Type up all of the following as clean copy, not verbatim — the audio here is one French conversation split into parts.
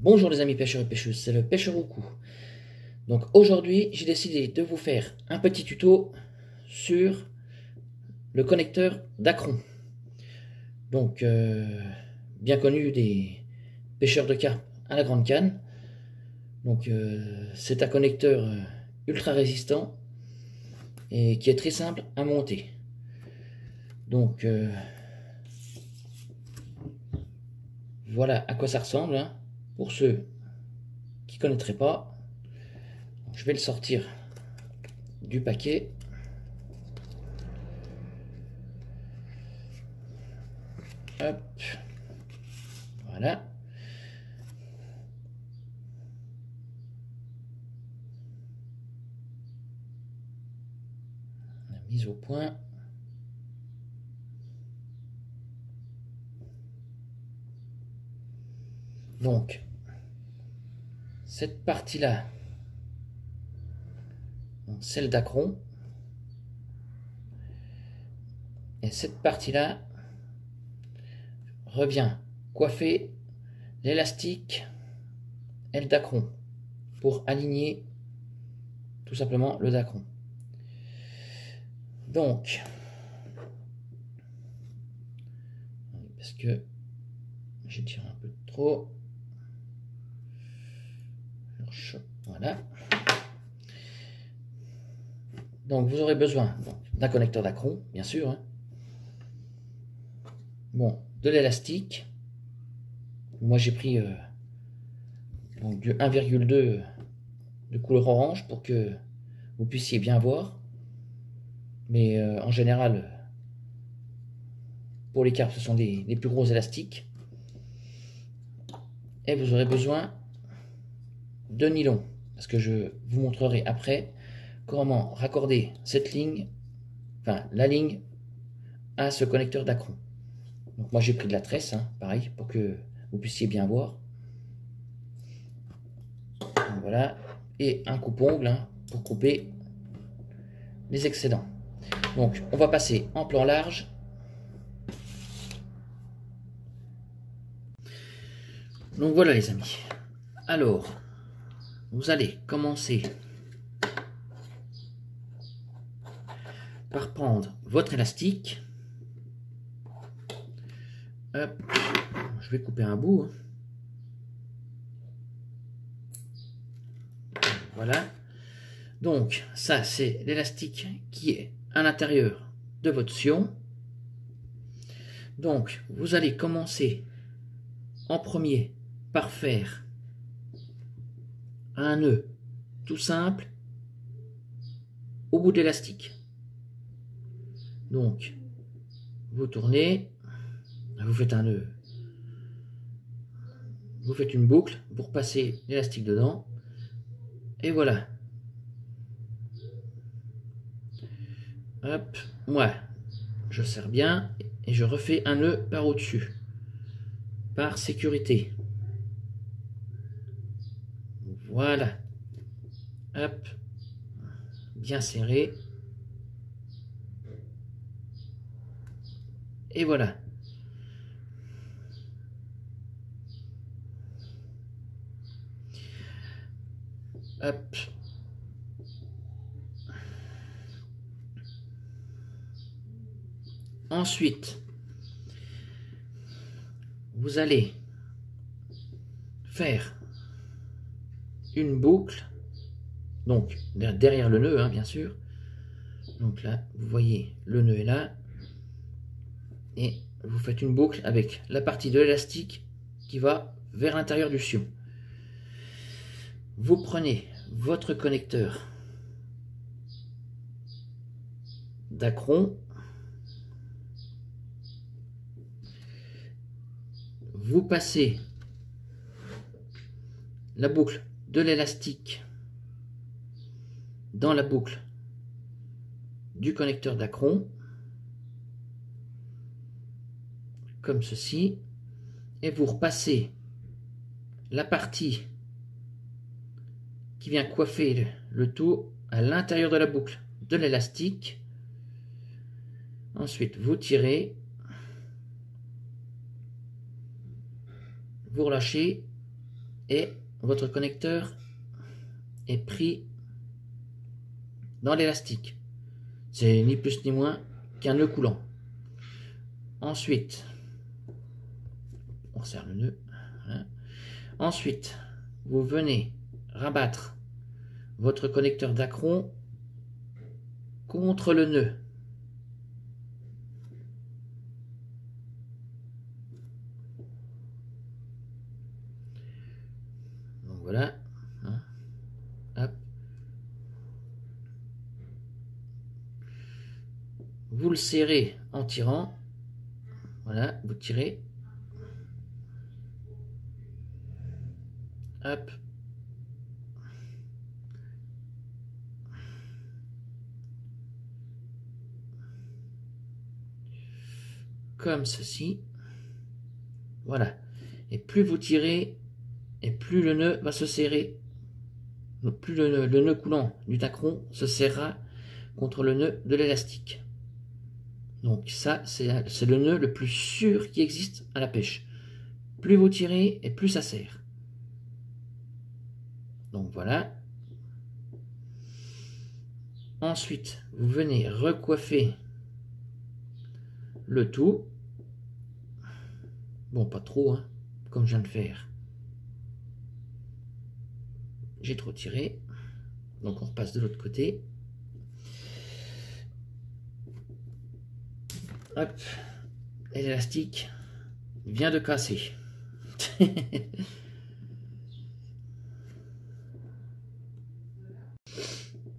Bonjour les amis pêcheurs et pêcheuses, c'est le pêcheur au cou. Donc aujourd'hui, j'ai décidé de vous faire un petit tuto sur le connecteur Dacron. Donc bien connu des pêcheurs de carpe à la grande canne. Donc c'est un connecteur ultra résistant et qui est très simple à monter. Donc voilà à quoi ça ressemble hein, pour ceux qui ne connaîtraient pas. Je vais le sortir du paquet. Hop, voilà. La mise au point. Donc, cette partie-là, c'est le dacron. Et cette partie-là revient coiffer l'élastique et le dacron pour aligner tout simplement le dacron. Donc, parce que j'ai tiré un peu trop. Voilà. Donc vous aurez besoin d'un connecteur dacron, bien sûr. Hein. Bon, de l'élastique. Moi j'ai pris donc du 1,2 de couleur orange pour que vous puissiez bien voir. Mais en général, pour les carpes, ce sont des plus gros élastiques. Et vous aurez besoin de nylon, parce que je vous montrerai après comment raccorder cette ligne, enfin la ligne, à ce connecteur dacron. Donc moi j'ai pris de la tresse, hein, pareil, pour que vous puissiez bien voir. Donc, voilà, et un coupe-ongle hein, pour couper les excédents. Donc on va passer en plan large. Donc voilà les amis. Alors, vous allez commencer par prendre votre élastique. Hop, je vais couper un bout. Hein. Voilà. Donc, ça, c'est l'élastique qui est à l'intérieur de votre sion. Donc, vous allez commencer en premier par faire un nœud tout simple au bout de l'élastique. Donc, vous tournez, vous faites un nœud, vous faites une boucle pour passer l'élastique dedans, et voilà. Hop, moi, je serre bien et je refais un nœud par au-dessus, par sécurité. Voilà. Hop, bien serré. Et voilà. Hop. Ensuite, vous allez faire une boucle, donc derrière le nœud, hein, bien sûr. Donc là, vous voyez, le nœud est là. Et vous faites une boucle avec la partie de l'élastique qui va vers l'intérieur du sion. Vous prenez votre connecteur dacron. Vous passez la boucle de l'élastique dans la boucle du connecteur dacron, comme ceci, et vous repassez la partie qui vient coiffer le tout à l'intérieur de la boucle de l'élastique. Ensuite, vous tirez, vous relâchez et votre connecteur est pris dans l'élastique. C'est ni plus ni moins qu'un nœud coulant. Ensuite, on resserre le nœud. Voilà. Ensuite, vous venez rabattre votre connecteur d'acron contre le nœud. Donc voilà. Hop. Vous le serrez en tirant. Voilà, vous tirez. Hop. Comme ceci. Voilà. Et plus vous tirez, et plus le nœud va se serrer. Donc plus le nœud coulant du tacron se serrera contre le nœud de l'élastique. Donc ça, c'est le nœud le plus sûr qui existe à la pêche. Plus vous tirez, et plus ça serre. Donc voilà. Ensuite, vous venez recoiffer le tout. Bon, pas trop, hein, comme je viens de faire. J'ai trop tiré. Donc on repasse de l'autre côté. Hop. Et l'élastique vient de casser.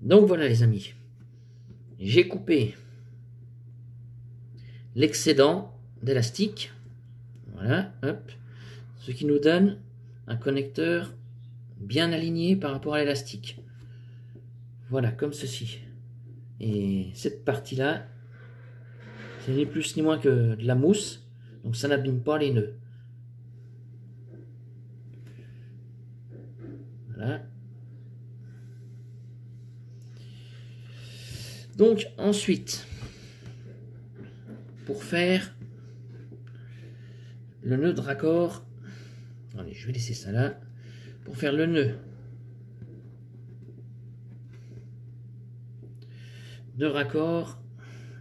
Donc voilà les amis. J'ai coupé l'excédent d'élastique. Voilà, hop. Ce qui nous donne un connecteur bien aligné par rapport à l'élastique. Voilà, comme ceci. Et cette partie-là, c'est ni plus ni moins que de la mousse, donc ça n'abîme pas les nœuds. Voilà. Donc ensuite, pour faire le nœud de raccord, allez, je vais laisser ça là. Pour faire le nœud de raccord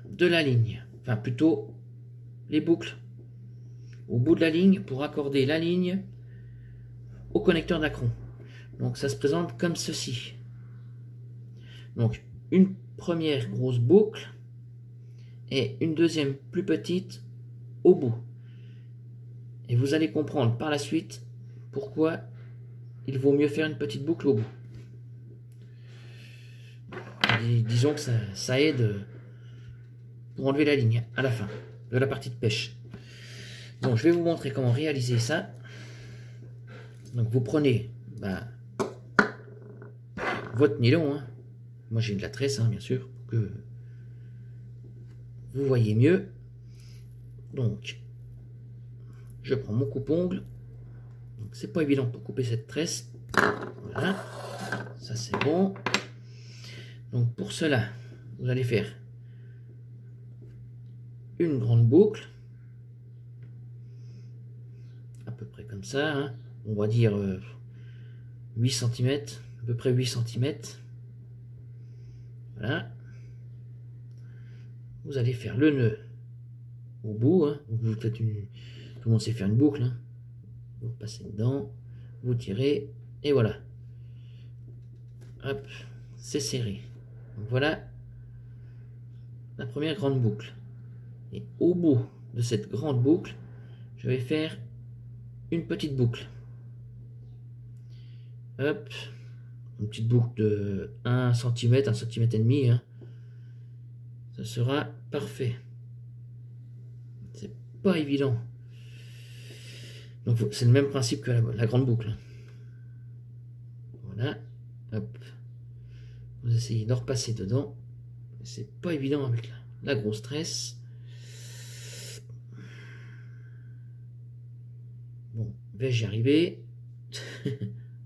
de la ligne, enfin plutôt les boucles au bout de la ligne pour raccorder la ligne au connecteur d'acron. Donc ça se présente comme ceci. Donc une première grosse boucle et une deuxième plus petite au bout. Et vous allez comprendre par la suite pourquoi il vaut mieux faire une petite boucle au bout. Et disons que ça aide pour enlever la ligne à la fin de la partie de pêche. Donc je vais vous montrer comment réaliser ça. Donc vous prenez votre nylon, hein. Moi j'ai de la tresse, hein, bien sûr, pour que vous voyez mieux. Donc je prends mon coupe-ongle. C'est pas évident pour couper cette tresse. Voilà, ça c'est bon. Donc pour cela, vous allez faire une grande boucle, à peu près comme ça, hein. On va dire 8 cm, à peu près 8 cm. Voilà. Vous allez faire le nœud au bout, hein. Vous faites tout le monde sait faire une boucle, hein. Vous passez dedans, vous tirez, et voilà. Hop, c'est serré. Donc voilà la première grande boucle. Et au bout de cette grande boucle, je vais faire une petite boucle. Hop, une petite boucle de 1 cm, 1 cm et demi, hein. Ça sera parfait. C'est pas évident. Donc c'est le même principe que la grande boucle. Voilà. Hop. Vous essayez de repasser dedans. C'est pas évident avec la grosse tresse. Bon, vais-je y arriver?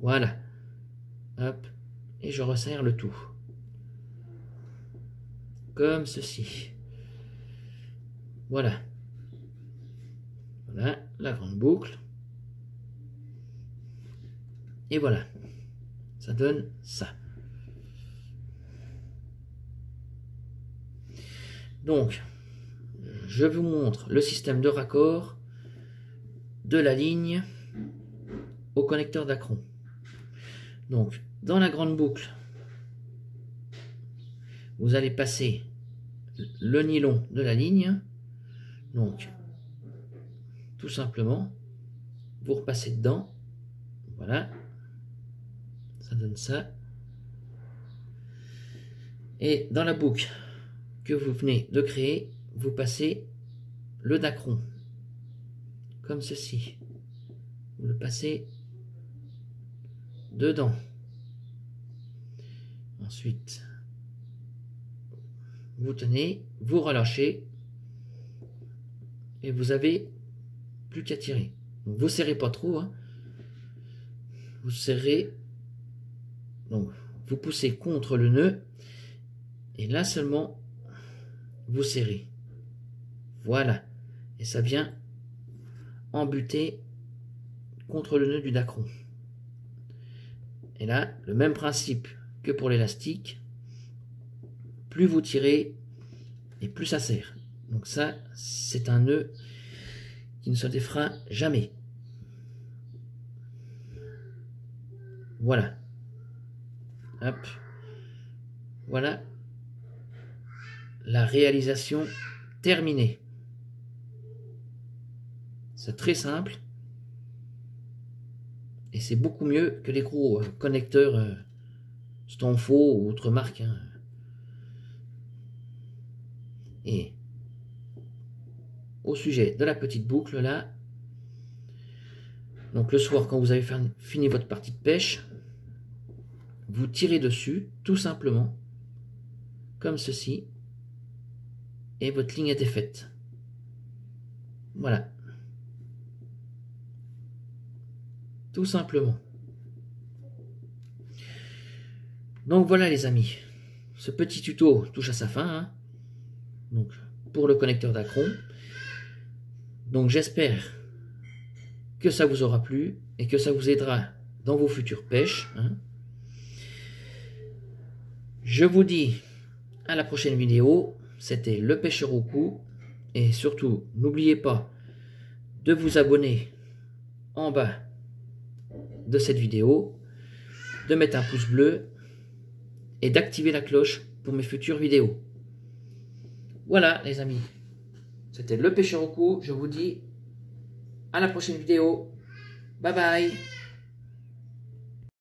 Voilà. Hop. Et je resserre le tout. Comme ceci. Voilà. Voilà la grande boucle. Et voilà, ça donne ça. Donc, je vous montre le système de raccord de la ligne au connecteur Dacron. Donc, dans la grande boucle, vous allez passer le nylon de la ligne. Donc, tout simplement, vous repassez dedans. Voilà. Ça donne ça. Et dans la boucle que vous venez de créer, vous passez le Dacron. Comme ceci. Vous le passez dedans. Ensuite, vous tenez, vous relâchez et vous avez plus qu'à tirer. Donc, vous serrez pas trop, hein. Vous serrez, donc vous poussez contre le nœud et là seulement vous serrez. Voilà, et ça vient embuter contre le nœud du Dacron. Et là, le même principe que pour l'élastique, plus vous tirez et plus ça serre. Donc ça, c'est un nœud qui ne se défera jamais. Voilà. Hop. Voilà la réalisation terminée. C'est très simple. Et c'est beaucoup mieux que les gros connecteurs Stanfo ou autre marque. Hein. Et au sujet de la petite boucle là, donc le soir quand vous avez fini votre partie de pêche, vous tirez dessus tout simplement comme ceci et votre ligne était faite. Voilà. Tout simplement. Donc voilà les amis, ce petit tuto touche à sa fin. Hein. Donc pour le connecteur Dacron. Donc j'espère que ça vous aura plu et que ça vous aidera dans vos futures pêches. Hein. Je vous dis à la prochaine vidéo. C'était le pêcheur au cou. Et surtout, n'oubliez pas de vous abonner en bas de cette vidéo, de mettre un pouce bleu et d'activer la cloche pour mes futures vidéos. Voilà les amis, c'était le pêcheur au cou. Je vous dis à la prochaine vidéo. Bye bye.